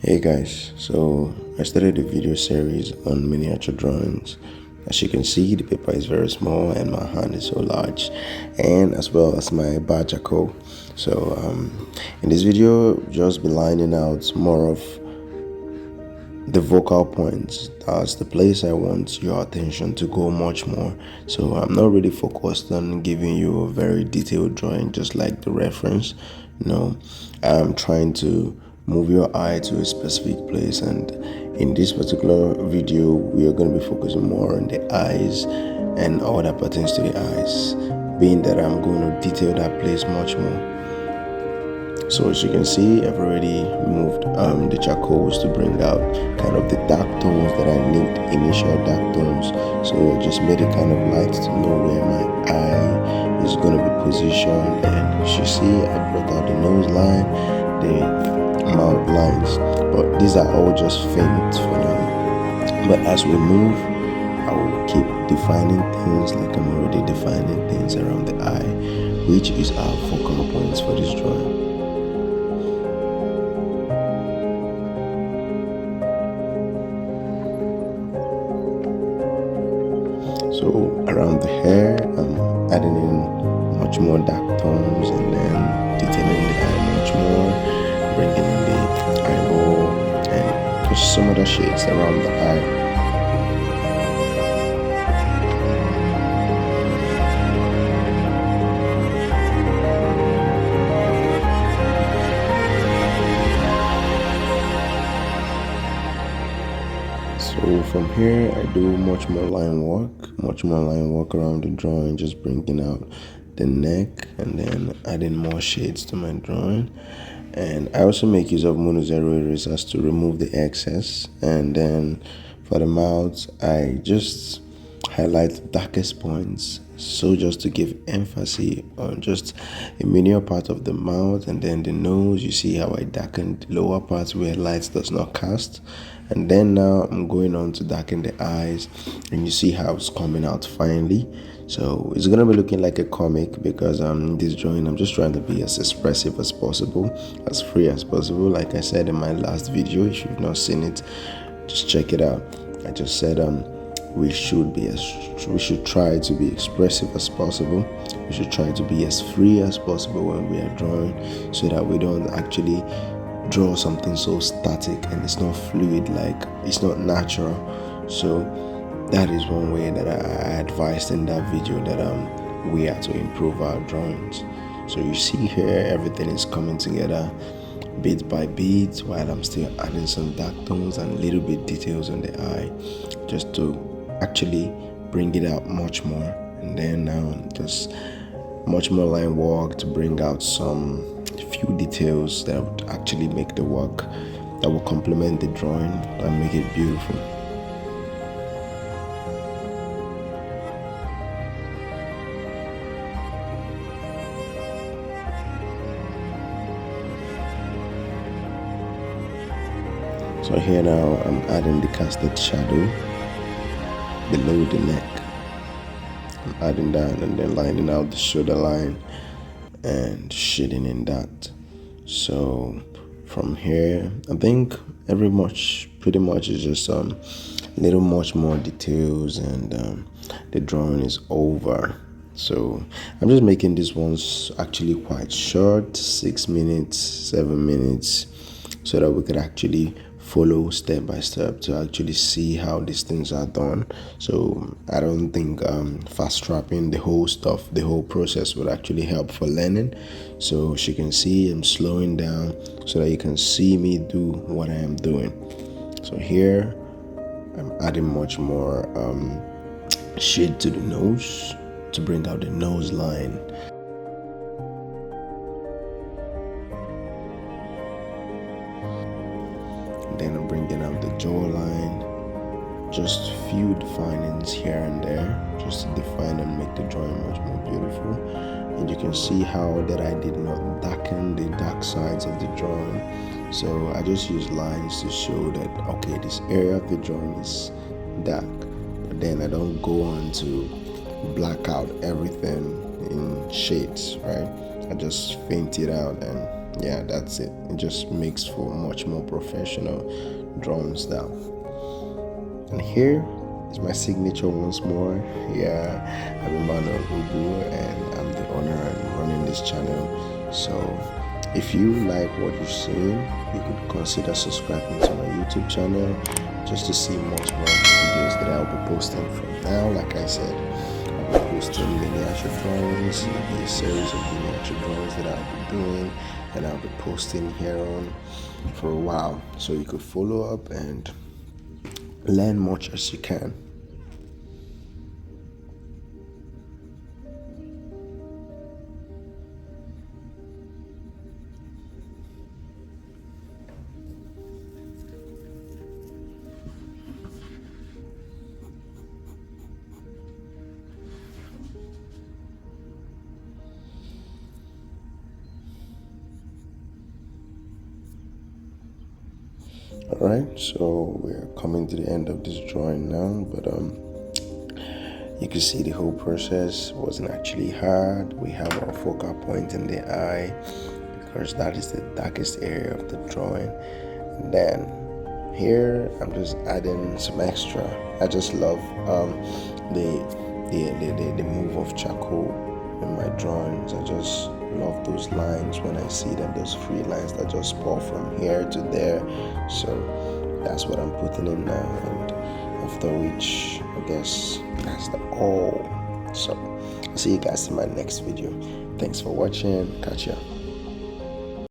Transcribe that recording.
Hey guys, so I started a video series on miniature drawings. As you can see, the paper is very small and my hand is so large, and as well as my bajako. In this video, just be lining out more of the vocal points. That's the place I want your attention to go much more. So I'm not really focused on giving you a very detailed drawing just like the reference. No, I'm trying to move your eye to a specific place, and in this particular video we are going to be focusing more on the eyes and all that pertains to the eyes, being that I'm going to detail that place much more. So as you can see, I've already moved the charcoals to bring out kind of the dark tones that I need, initial dark tones. So I just made it kind of light to know where my eye is going to be positioned. And as you see, I brought out the nose line, the mouth lines, but these are all just faint for now. But as we move, I will keep defining things like I'm already defining things around the eye, which is our focal points for this drawing. So around the hair, I'm adding in much more dark tones and then detailing the eye much more, bringing in the eyeball and just some other shades around the eye. So from here, I do much more line work around the drawing, just bringing out the neck and then adding more shades to my drawing. And I also make use of mono zero erasers to remove the excess. And then for the mouth, I just highlight the darkest points, so just to give emphasis on just a minimal part of the mouth. And then the nose, you see how I darkened the lower parts where light does not cast. And then now I'm going on to darken the eyes, and you see how it's coming out finally. So it's gonna be looking like a comic because this drawing I'm just trying to be as expressive as possible, as free as possible. Like I said in my last video, if you've not seen it, just check it out. I just said we should try to be expressive as possible. We should try to be as free as possible when we are drawing, so that we don't actually draw something so static and it's not fluid, like it's not natural. So that is one way that I advised in that video that we are to improve our drawings. So you see here everything is coming together bit by bit, while I'm still adding some dark tones and little bit details on the eye, just to actually bring it out much more. And then now just much more line work to bring out some few details that would actually make the work, that will complement the drawing and make it beautiful. So here now I'm adding the casted shadow below the neck. I'm adding that and then lining out the shoulder line and shading in that. So from here, I think pretty much is just little much more details, and the drawing is over. So I'm just making these ones actually quite short, 6 minutes, 7 minutes, so that we could actually follow step by step to actually see how these things are done. So I don't think fast trapping the whole stuff, the whole process would actually help for learning. So as you can see, I'm slowing down so that you can see me do what I am doing. So here I'm adding much more shade to the nose to bring out the nose line. Then I'm bringing out the jawline, just few definings here and there, just to define and make the drawing much more beautiful. And you can see how that I did not darken the dark sides of the drawing. So I just use lines to show that, okay, this area of the drawing is dark, but then I don't go on to black out everything in shades, right? I just faint it out and yeah, that's it. It just makes for much more professional drawing style. And here is my signature once more. Yeah, I'm Emmanuel Ubu, and I'm the owner and running this channel. So if you like what you've seen, you could consider subscribing to my YouTube channel just to see much more videos that I'll be posting from now. Like I said, I'll be posting miniature drawings. It'll be a series of miniature drawings that I'll be doing, and I'll be posting here on for a while. So you could follow up and learn much as you can. Alright, so we're coming to the end of this drawing now, but you can see the whole process wasn't actually hard. We have our focal point in the eye because that is the darkest area of the drawing. And then here I'm just adding some extra. I just love the move of charcoal in my drawings. I just love those lines when I see them, those free lines that just pour from here to there. So that's what I'm putting in now, and after which I guess that's the all. So I'll see you guys in my next video. Thanks for watching. Catch ya.